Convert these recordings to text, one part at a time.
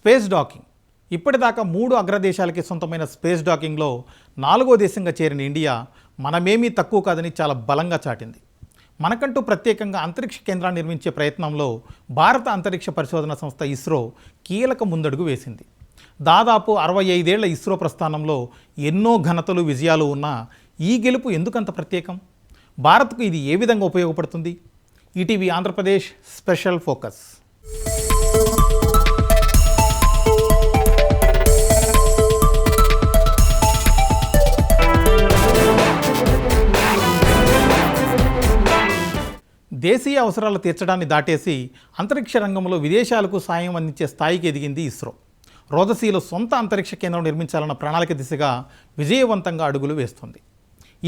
Space docking. ఇప్పటిదాకా 3 అగ్రదేశాలకి సొంతమైన space డాకింగ్లో 4వ దేశంగా చేరిన ఇండియా మనమేమీ తక్కువ కాదని చాలా బలంగా చాటింది. మనకంటూ ప్రత్యేకంగా అంతరిక్ష కేంద్రాన్ని నిర్మించే ప్రయత్నంలో భారత అంతరిక్ష పరిశోధన సంస్థ ఇస్రో కీలక ముందడుగు వేసింది. దాదాపు 65 ఏళ్ల ఇస్రో ప్రస్థానంలో ఎన్నో ఘనతలు, విజయాలు ఉన్న ఈ గెలుపు ఎందుకంత ప్రత్యేకం? భారత్కు ఇది ఏ విధంగా ఉపయోగపడుతుంది? ETV Andhra Pradesh special focus. దేశీయ అవసరాలు తీర్చడాన్ని దాటేసి అంతరిక్ష రంగంలో విదేశాలకు సాయం అందించే స్థాయికి ఎదిగింది ఇస్రో. రోదసీలో సొంత అంతరిక్ష కేంద్రం నిర్మించాలన్న ప్రణాళిక దిశగా విజయవంతంగా అడుగులు వేస్తుంది.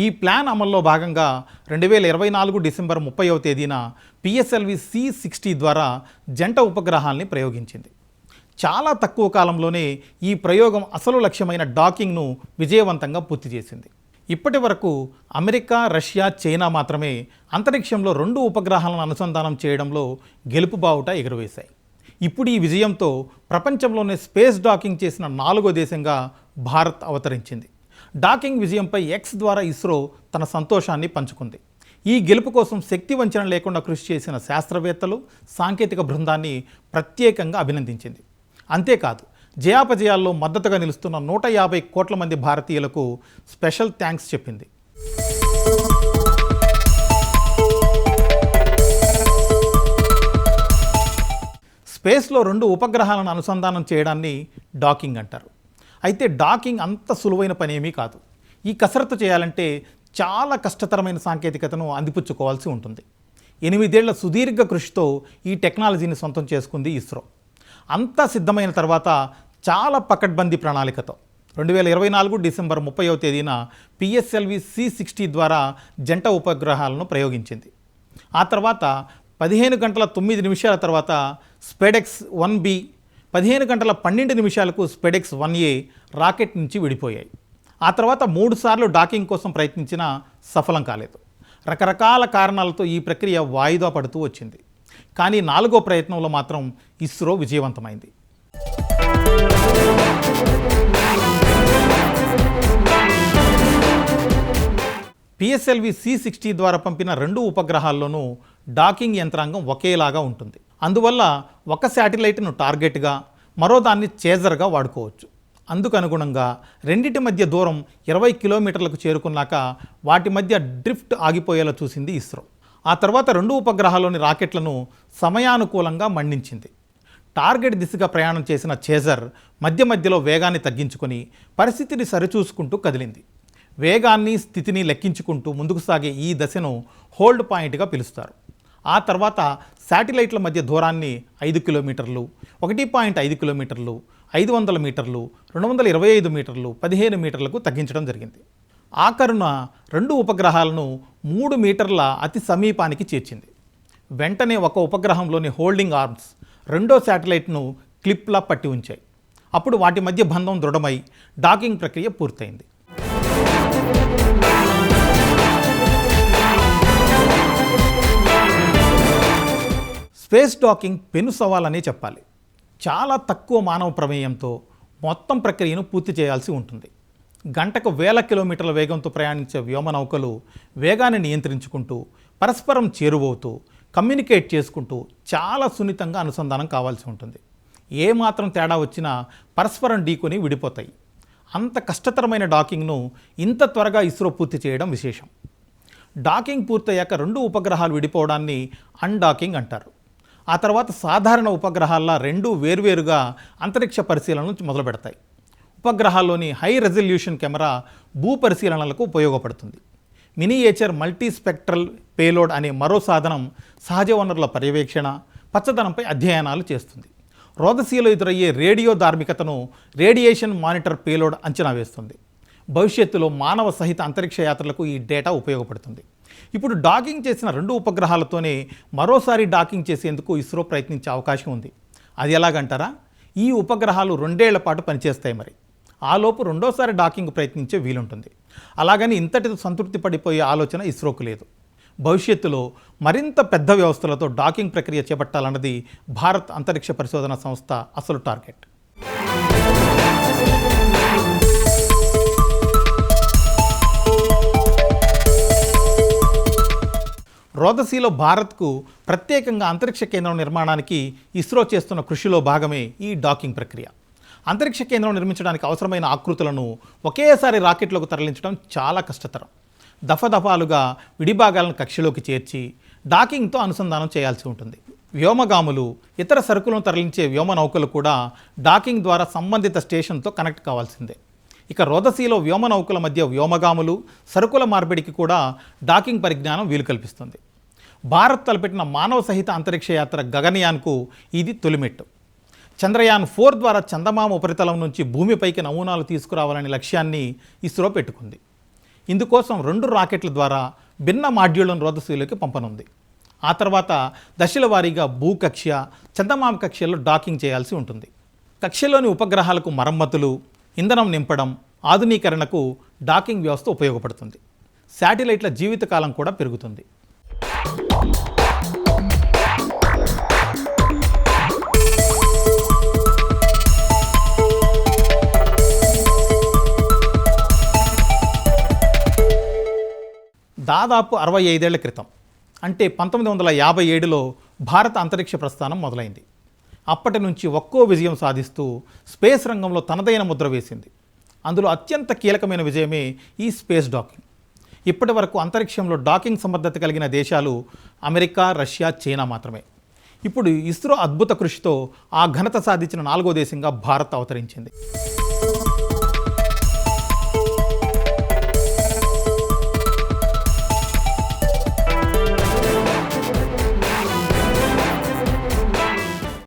ఈ ప్లాన్ అమల్లో భాగంగా 2024 డిసెంబర్ 30వ తేదీన PSLV C-60 ద్వారా జంట ఉపగ్రహాల్ని ప్రయోగించింది. చాలా తక్కువ కాలంలోనే ఈ ప్రయోగం అసలు లక్ష్యమైన డాకింగ్ను విజయవంతంగా పూర్తి చేసింది. ఇప్పటి వరకు అమెరికా, రష్యా, చైనా మాత్రమే అంతరిక్షంలో 2 ఉపగ్రహాలను అనుసంధానం చేయడంలో గెలుపు బావుట ఎగురవేశాయి. ఇప్పుడు ఈ విజయంతో ప్రపంచంలోనే స్పేస్ డాకింగ్ చేసిన 4వ దేశంగా భారత్ అవతరించింది. డాకింగ్ విజయంపై X ద్వారా ఇస్రో తన సంతోషాన్ని పంచుకుంది. ఈ గెలుపు కోసం శక్తి వంచన లేకుండా కృషి చేసిన శాస్త్రవేత్తలు, సాంకేతిక బృందాన్ని ప్రత్యేకంగా అభినందించింది. అంతేకాదు, జయాపజయాల్లో మద్దతుగా నిలుస్తున్న 150 కోట్ల మంది భారతీయులకు స్పెషల్ థ్యాంక్స్ చెప్పింది. స్పేస్లో 2 ఉపగ్రహాలను అనుసంధానం చేయడాన్ని డాకింగ్ అంటారు. అయితే డాకింగ్ అంత సులువైన పనేమీ కాదు. ఈ కసరత్తు చేయాలంటే చాలా కష్టతరమైన సాంకేతికతను అందిపుచ్చుకోవాల్సి ఉంటుంది. 8 ఏళ్ల సుదీర్ఘ కృషితో ఈ టెక్నాలజీని సొంతం చేసుకుంది ఇస్రో. అంతా సిద్ధమైన తర్వాత చాలా పకడ్బందీ ప్రణాళికతో 2024 డిసెంబర్ 30వ తేదీన PSLV C-60 ద్వారా జంట ఉపగ్రహాలను ప్రయోగించింది. ఆ తర్వాత 15 గంటల 9 నిమిషాల తర్వాత స్పెడెక్స్ 1B, 15 గంటల 12 నిమిషాలకు స్పెడెక్స్ 1A రాకెట్ నుంచి విడిపోయాయి. ఆ తర్వాత 3 సార్లు డాకింగ్ కోసం ప్రయత్నించినా సఫలం కాలేదు. రకరకాల కారణాలతో ఈ ప్రక్రియ వాయిదా పడుతూ వచ్చింది. కానీ 4వ ప్రయత్నంలో మాత్రం ఇస్రో విజయవంతమైంది. PSLV C-60 ద్వారా పంపిన 2 ఉపగ్రహాల్లోనూ డాకింగ్ యంత్రాంగం ఒకేలాగా ఉంటుంది. అందువల్ల ఒక శాటిలైట్ను టార్గెట్గా, మరో దాన్ని చేజర్గా వాడుకోవచ్చు. అందుకనుగుణంగా రెండింటి మధ్య దూరం 20 కిలోమీటర్లకు చేరుకున్నాక వాటి మధ్య డ్రిఫ్ట్ ఆగిపోయేలా చూసింది ఇస్రో. ఆ తర్వాత 2 ఉపగ్రహాల్లోని రాకెట్లను సమయానుకూలంగా మండించింది. టార్గెట్ దిశగా ప్రయాణం చేసిన చేజర్ మధ్య మధ్యలో వేగాన్ని తగ్గించుకొని పరిస్థితిని సరిచూసుకుంటూ కదిలింది. వేగాన్ని, స్థితిని లెక్కించుకుంటూ ముందుకు సాగే ఈ దశను హోల్డ్ పాయింట్గా పిలుస్తారు. ఆ తర్వాత శాటిలైట్ల మధ్య దూరాన్ని 5 కిలోమీటర్లు, 1.5 కిలోమీటర్లు, 500 మీటర్లు, 225 మీటర్లు, 15 మీటర్లకు తగ్గించడం జరిగింది. ఆఖరున 2 ఉపగ్రహాలను 3 మీటర్ల అతి సమీపానికి చేర్చింది. వెంటనే ఒక ఉపగ్రహంలోని హోల్డింగ్ ఆర్మ్స్ రెండో శాటిలైట్ను క్లిప్లా పట్టి ఉంచాయి. అప్పుడు వాటి మధ్య బంధం దృఢమై డాకింగ్ ప్రక్రియ పూర్తయింది. స్పేస్ డాకింగ్ పెను సవాలనే చెప్పాలి. చాలా తక్కువ మానవ ప్రమేయంతో మొత్తం ప్రక్రియను పూర్తి చేయాల్సి ఉంటుంది. గంటకు 1000 కిలోమీటర్ల వేగంతో ప్రయాణించే వ్యోమనౌకలు వేగాన్ని నియంత్రించుకుంటూ, పరస్పరం చేరువవుతూ, కమ్యూనికేట్ చేసుకుంటూ చాలా సున్నితంగా అనుసంధానం కావాల్సి ఉంటుంది. ఏమాత్రం తేడా వచ్చినా పరస్పరం ఢీకొని విడిపోతాయి. అంత కష్టతరమైన డాకింగ్ను ఇంత త్వరగా ఇస్రో పూర్తి చేయడం విశేషం. డాకింగ్ పూర్తయ్యాక 2 ఉపగ్రహాలు విడిపోవడాన్ని అన్డాకింగ్ అంటారు. ఆ తర్వాత సాధారణ ఉపగ్రహాల్లో 2 వేర్వేరుగా అంతరిక్ష పరిశీలనలు మొదలు పెడతాయి. ఉపగ్రహాల్లోని హై రెజల్యూషన్ కెమెరా భూ పరిశీలనలకు ఉపయోగపడుతుంది. మినియేచర్ మల్టీస్పెక్ట్రల్ పేలోడ్ అనే మరో సాధనం సహజ వనరుల పర్యవేక్షణ, పచ్చదనంపై అధ్యయనాలు చేస్తుంది. రోదసీలో ఎదురయ్యే రేడియో ధార్మికతను రేడియేషన్ మానిటర్ పేలోడ్ అంచనా వేస్తుంది. భవిష్యత్తులో మానవ సహిత అంతరిక్ష యాత్రలకు ఈ డేటా ఉపయోగపడుతుంది. ఇప్పుడు డాకింగ్ చేసిన 2 ఉపగ్రహాలతోనే మరోసారి డాకింగ్ చేసేందుకు ఇస్రో ప్రయత్నించే అవకాశం ఉంది. అది ఎలాగంటారా? ఈ ఉపగ్రహాలు 2 ఏళ్ల పాటు పనిచేస్తాయి. మరి ఆలోపు రెండోసారి డాకింగ్ ప్రయత్నించే వీలుంటుంది. అలాగని ఇంతటితో సంతృప్తి పడిపోయే ఆలోచన ఇస్రోకు లేదు. భవిష్యత్తులో మరింత పెద్ద వ్యవస్థలతో డాకింగ్ ప్రక్రియ చేపట్టాలన్నది భారత్ అంతరిక్ష పరిశోధన సంస్థ అసలు టార్గెట్. రోదసీలో భారత్కు ప్రత్యేకంగా అంతరిక్ష కేంద్రం నిర్మాణానికి ఇస్రో చేస్తున్న కృషిలో భాగమే ఈ డాకింగ్ ప్రక్రియ. అంతరిక్ష కేంద్రం నిర్మించడానికి అవసరమైన ఆకృతులను ఒకేసారి రాకెట్లోకి తరలించడం చాలా కష్టతరం. దఫాలుగా విడిభాగాలను కక్షలోకి చేర్చి డాకింగ్తో అనుసంధానం చేయాల్సి ఉంటుంది. వ్యోమగాములు, ఇతర సరుకులను తరలించే వ్యోమ నౌకలు కూడా డాకింగ్ ద్వారా సంబంధిత స్టేషన్తో కనెక్ట్ కావాల్సిందే. ఇక రోదసీలో వ్యోమ నౌకల మధ్య వ్యోమగాములు, సరుకుల మార్పిడికి కూడా డాకింగ్ పరిజ్ఞానం వీలు కల్పిస్తుంది. భారత్ తలపెట్టిన మానవ సహిత అంతరిక్ష యాత్ర గగన్యాన్కు ఇది తొలిమెట్టు. చంద్రయాన్ 4 ద్వారా చందమామ ఉపరితలం నుంచి భూమిపైకి నమూనాలు తీసుకురావాలనే లక్ష్యాన్ని ఇస్రో పెట్టుకుంది. ఇందుకోసం 2 రాకెట్ల ద్వారా భిన్న మాడ్యూళ్లను రోదసీలోకి పంపనుంది. ఆ తర్వాత దశల వారీగా భూకక్ష, చందమామ కక్షల్లో డాకింగ్ చేయాల్సి ఉంటుంది. కక్షలోని ఉపగ్రహాలకు మరమ్మతులు, ఇంధనం నింపడం, ఆధునీకరణకు డాకింగ్ వ్యవస్థ ఉపయోగపడుతుంది. శాటిలైట్ల జీవితకాలం కూడా పెరుగుతుంది. దాదాపు 65 ఏళ్ల క్రితం, అంటే 1957లో భారత అంతరిక్ష ప్రస్థానం మొదలైంది. అప్పటి నుంచి ఒక్కో విజయం సాధిస్తూ స్పేస్ రంగంలో తనదైన ముద్ర వేసింది. అందులో అత్యంత కీలకమైన విజయమే ఈ స్పేస్ డాకింగ్. ఇప్పటి వరకు అంతరిక్షంలో డాకింగ్ సమర్థత కలిగిన దేశాలు అమెరికా, రష్యా, చైనా మాత్రమే. ఇప్పుడు ఇస్రో అద్భుత కృషితో ఆ ఘనత సాధించిన 4వ దేశంగా భారత్ అవతరించింది.